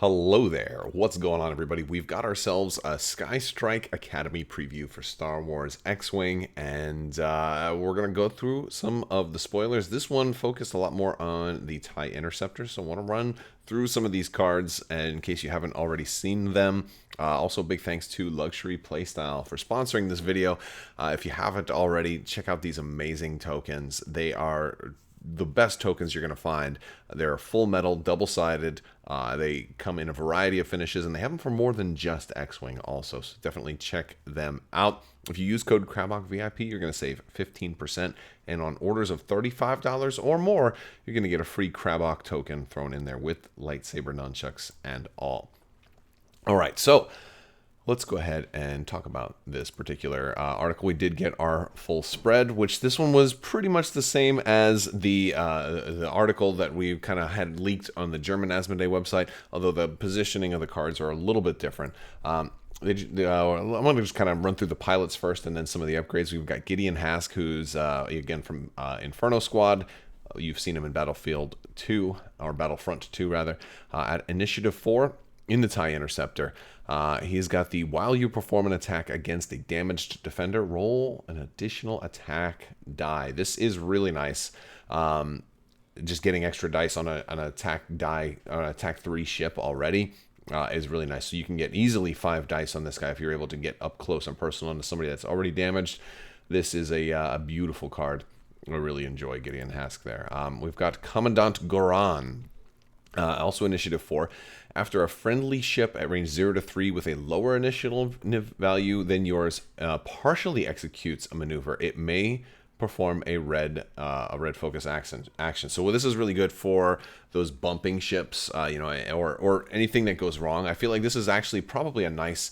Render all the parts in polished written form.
Hello there. What's going on, everybody? We've got ourselves a Skystrike Academy preview for Star Wars X-Wing, and we're going to go through some of the spoilers. This one focused a lot more on the TIE Interceptors, so I want to run through some of these cards in case you haven't already seen them. Also, big thanks to Luxury Playstyle for sponsoring this video. If you haven't already, check out these amazing tokens. They are the best tokens you're going to find. They're full metal, double-sided. They come in a variety of finishes, and they have them for more than just X-Wing also, so definitely check them out. If you use code Crabbok VIP, you're going to save 15%, and on orders of $35 or more, you're going to get a free Crabbok token thrown in there with lightsaber nunchucks and all. All right, so let's go ahead and talk about this particular article. We did get our full spread, which this one was pretty much the same as the article that we kind of had leaked on the German Asmodee website, although the positioning of the cards are a little bit different. I'm going to just kind of run through the pilots first and then some of the upgrades. We've got Gideon Hask, who's, again, from Inferno Squad. You've seen him in Battlefield 2, or Battlefront 2, rather, at Initiative 4 in the TIE Interceptor. He's got the while you perform an attack against a damaged defender, roll an additional attack die. This is really nice. Just getting extra dice on an attack die, on an attack 3 ship already is really nice. So you can get easily 5 dice on this guy if you're able to get up close and personal into somebody that's already damaged. This is a beautiful card. I really enjoy Gideon Hask there. We've got Commandant Goran. Also Initiative 4. After a friendly ship at range 0 to 3 with a lower initiative value than yours partially executes a maneuver, it may perform a red focus action. So this is really good for those bumping ships, or anything that goes wrong. I feel like this is actually probably a nice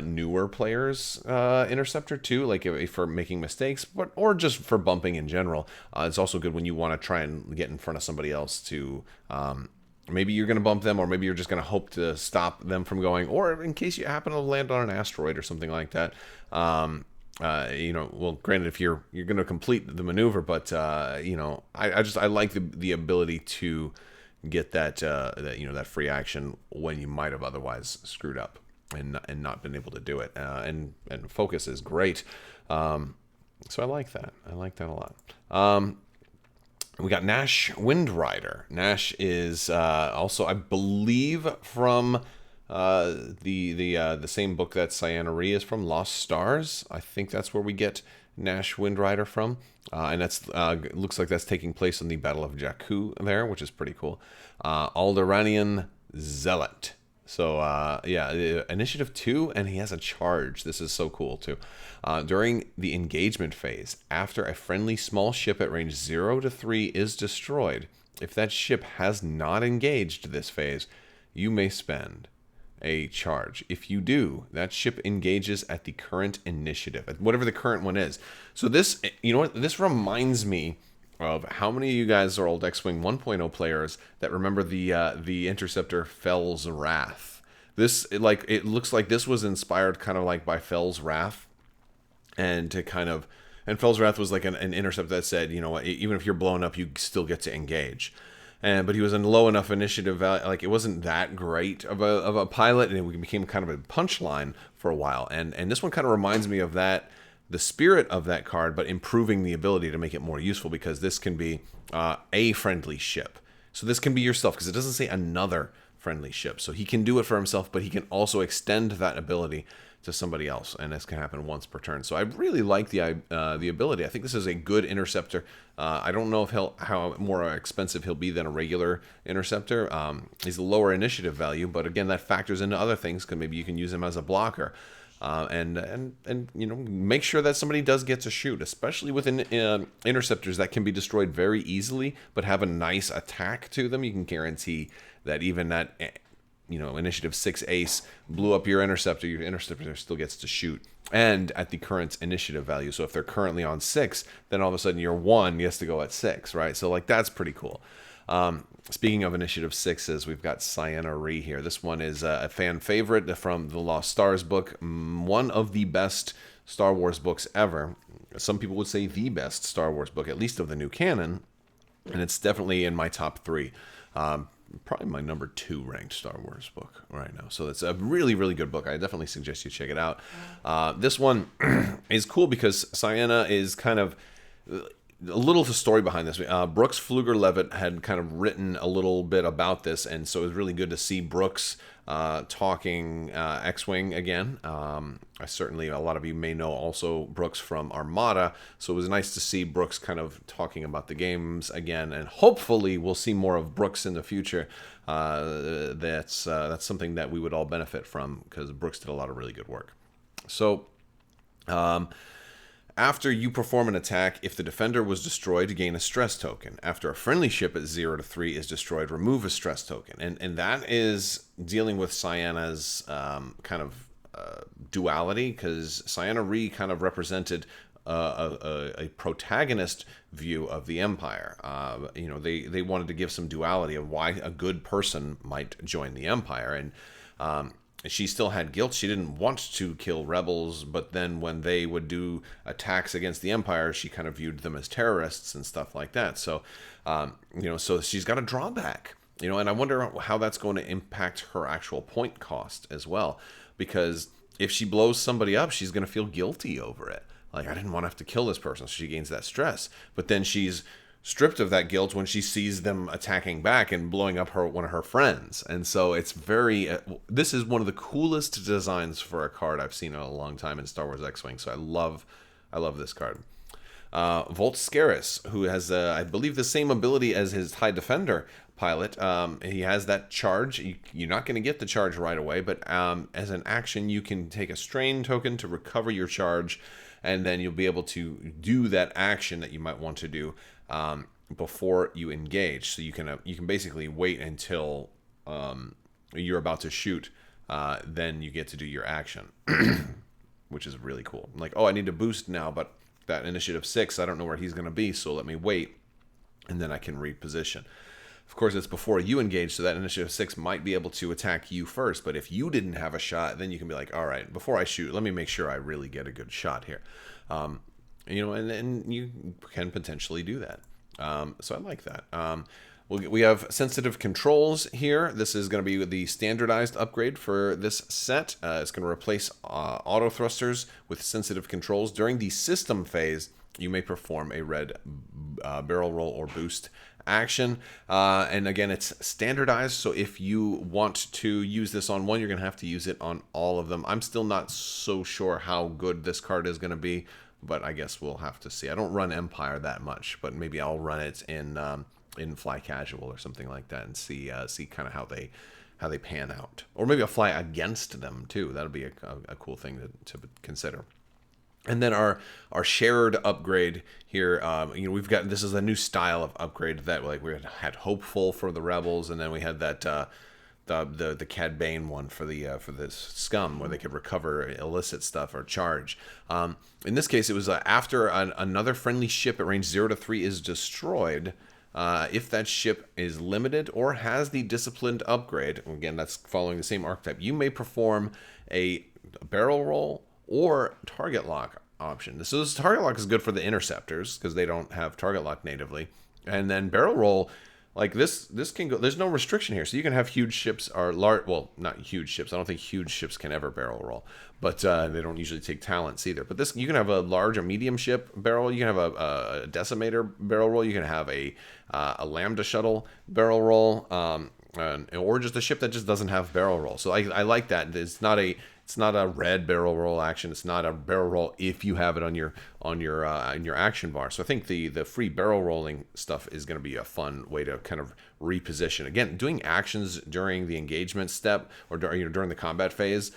newer players interceptor too, like if for making mistakes, or just for bumping in general. It's also good when you want to try and get in front of somebody else to maybe you're going to bump them, or maybe you're just going to hope to stop them from going, or in case you happen to land on an asteroid or something like that. Well, granted, if you're going to complete the maneuver, but I like the ability to get that free action when you might have otherwise screwed up and not been able to do it. And focus is great. So I like that. I like that a lot. We got Nash Windrider. Nash is also, I believe, from the same book that Cyana Re is from, Lost Stars. I think that's where we get Nash Windrider from, and that's looks like that's taking place in the Battle of Jakku there, which is pretty cool. Alderaanian Zealot. So, Initiative 2, and he has a charge. This is so cool, too. During the engagement phase, after a friendly small ship at range 0 to 3 is destroyed, if that ship has not engaged this phase, you may spend a charge. If you do, that ship engages at the current initiative, at whatever the current one is. So this, this reminds me of how many of you guys are old X-Wing 1.0 players that remember the Interceptor Fell's Wrath. It looks like this was inspired kind of like by Fell's Wrath, and Fell's Wrath was like an intercept that said, even if you're blown up, you still get to engage. But he was in low enough initiative value, like it wasn't that great of a pilot, and it became kind of a punchline for a while. And this one kind of reminds me of that. The spirit of that card, but improving the ability to make it more useful, because this can be a friendly ship. So this can be yourself, because it doesn't say another friendly ship. So he can do it for himself, but he can also extend that ability to somebody else, and this can happen once per turn. So I really like the ability. I think this is a good interceptor. I don't know if how more expensive he'll be than a regular interceptor. He's a lower initiative value, but again, that factors into other things, because maybe you can use him as a blocker. And make sure that somebody does get to shoot, especially with interceptors that can be destroyed very easily, but have a nice attack to them. You can guarantee that even that Initiative 6 ace blew up your interceptor still gets to shoot, and at the current initiative value. So if they're currently on 6, then all of a sudden your 1 gets to go at 6, right? So that's pretty cool. Speaking of Initiative 6s, we've got Cyana Re here. This one is a fan favorite from the Lost Stars book, one of the best Star Wars books ever. Some people would say the best Star Wars book, at least of the new canon, and it's definitely in my top 3. probably my number 2 ranked Star Wars book right now. So it's a really, really good book. I definitely suggest you check it out. This one is cool because Cyana is kind of a little to story behind this. Brooks Pfluger-Levitt had kind of written a little bit about this, and so it was really good to see Brooks talking X-Wing again. Certainly, a lot of you may know also Brooks from Armada, so it was nice to see Brooks kind of talking about the games again, and hopefully we'll see more of Brooks in the future. That's something that we would all benefit from, because Brooks did a lot of really good work. So, after you perform an attack, if the defender was destroyed, gain a stress token. After a friendly ship at 0 to 3 is destroyed, remove a stress token. And that is dealing with Cyana's kind of duality, because Cyana Re kind of represented a protagonist view of the Empire. They wanted to give some duality of why a good person might join the Empire. And she still had guilt. She didn't want to kill rebels, but then when they would do attacks against the Empire, she kind of viewed them as terrorists and stuff like that. So, so she's got a drawback, and I wonder how that's going to impact her actual point cost as well. Because if she blows somebody up, she's going to feel guilty over it. Like, I didn't want to have to kill this person, so she gains that stress. But then she's stripped of that guilt when she sees them attacking back and blowing up one of her friends. And so it's very this is one of the coolest designs for a card I've seen in a long time in Star Wars X-Wing. So I love this card. Volt Scaris, who has I believe the same ability as his High Defender pilot. He has that charge. You're not going to get the charge right away, but as an action you can take a strain token to recover your charge, and then you'll be able to do that action that you might want to do before you engage. So you can basically wait until you're about to shoot, then you get to do your action, which is really cool. Like, oh, I need to boost now, but that initiative 6, I don't know where he's going to be, so let me wait, and then I can reposition. Of course, it's before you engage, so that initiative 6 might be able to attack you first, but if you didn't have a shot, then you can be like, all right, before I shoot, let me make sure I really get a good shot here. And you can potentially do that. So I like that. We have sensitive controls here. This is going to be the standardized upgrade for this set. It's going to replace auto thrusters with sensitive controls. During the system phase, you may perform a red barrel roll or boost action. And again, it's standardized, so if you want to use this on one, you're going to have to use it on all of them. I'm still not so sure how good this card is going to be, but I guess we'll have to see. I don't run Empire that much, but maybe I'll run it in Fly Casual or something like that and see kind of how they pan out. Or maybe I'll fly against them too. That'll be a cool thing to consider. And then our shared upgrade here, we've got, this is a new style of upgrade that like we had Hopeful for the Rebels, and then we had that the Cad Bane one for this Scum, where they could recover illicit stuff or charge. In this case, it was after another friendly ship at range 0 to 3 is destroyed. If that ship is limited or has the disciplined upgrade, again, that's following the same archetype, you may perform a barrel roll or target lock option. So this target lock is good for the interceptors because they don't have target lock natively. And then barrel roll, like this can go, there's no restriction here. So you can have huge ships or large, well, not huge ships. I don't think huge ships can ever barrel roll, but they don't usually take talents either. But this, you can have a large or medium ship barrel. You can have a decimator barrel roll. You can have a lambda shuttle barrel roll, or just a ship that just doesn't have barrel roll. So I like that. It's not a red barrel roll action. It's not a barrel roll if you have it on your action bar. So I think the free barrel rolling stuff is going to be a fun way to kind of reposition. Again, doing actions during the engagement step or during the combat phase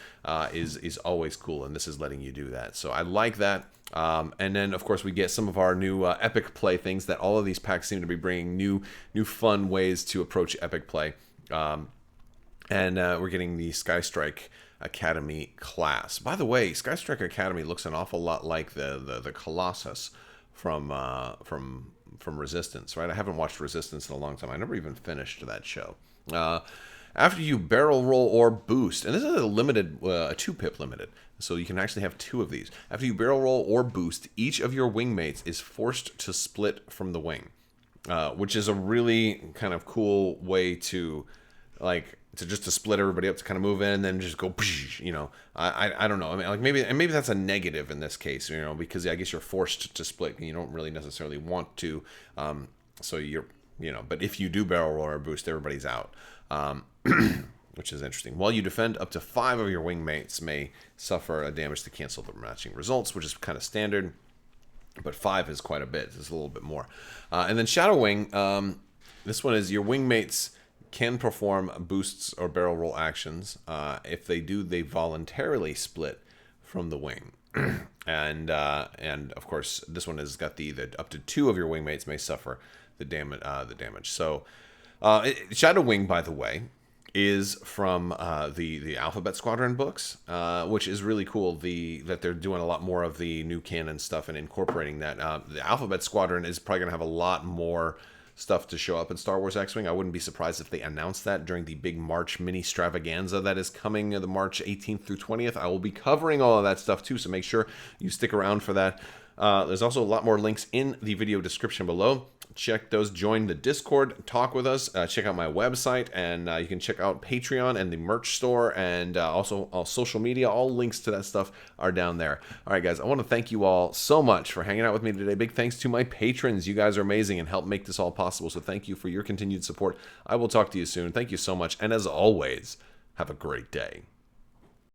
is always cool, and this is letting you do that. So I like that. And then of course we get some of our new epic play things that all of these packs seem to be bringing new fun ways to approach epic play. And we're getting the Skystrike Academy class. By the way, Skystrike Academy looks an awful lot like the Colossus from Resistance, right? I haven't watched Resistance in a long time. I never even finished that show. After you barrel roll or boost, and this is a limited, a 2-pip limited, so you can actually have 2 of these. After you barrel roll or boost, each of your wingmates is forced to split from the wing. which is a really kind of cool way to just to split everybody up, to kind of move in and then just go, you know. I don't know. I mean, like maybe that's a negative in this case, you know, because I guess you're forced to split and you don't really necessarily want to. So you're, you know, but if you do barrel roll or boost, everybody's out. Which is interesting. While you defend, up to 5 of your wingmates may suffer a damage to cancel the matching results, which is kind of standard. But 5 is quite a bit. It's a little bit more. And then Shadow Wing. This one is your wingmates can perform boosts or barrel roll actions. If they do, they voluntarily split from the wing. And of course, this one has got the up to 2 of your wingmates may suffer the damage. So Shadow Wing, by the way, is from the Alphabet Squadron books, which is really cool. That they're doing a lot more of the new canon stuff and incorporating that. The Alphabet Squadron is probably going to have a lot more stuff to show up in Star Wars X-Wing. I wouldn't be surprised if they announced that during the big March mini stravaganza that is coming, the March 18th through 20th. I will be covering all of that stuff too, so make sure you stick around for that. There's also a lot more links in the video description below. Check those, join the Discord, talk with us, check out my website, and you can check out Patreon and the merch store, and also all social media. All links to that stuff are down there. All right, guys, I want to thank you all so much for hanging out with me today. Big thanks to my patrons. You guys are amazing and help make this all possible, so thank you for your continued support. I will talk to you soon. Thank you so much, and as always, have a great day.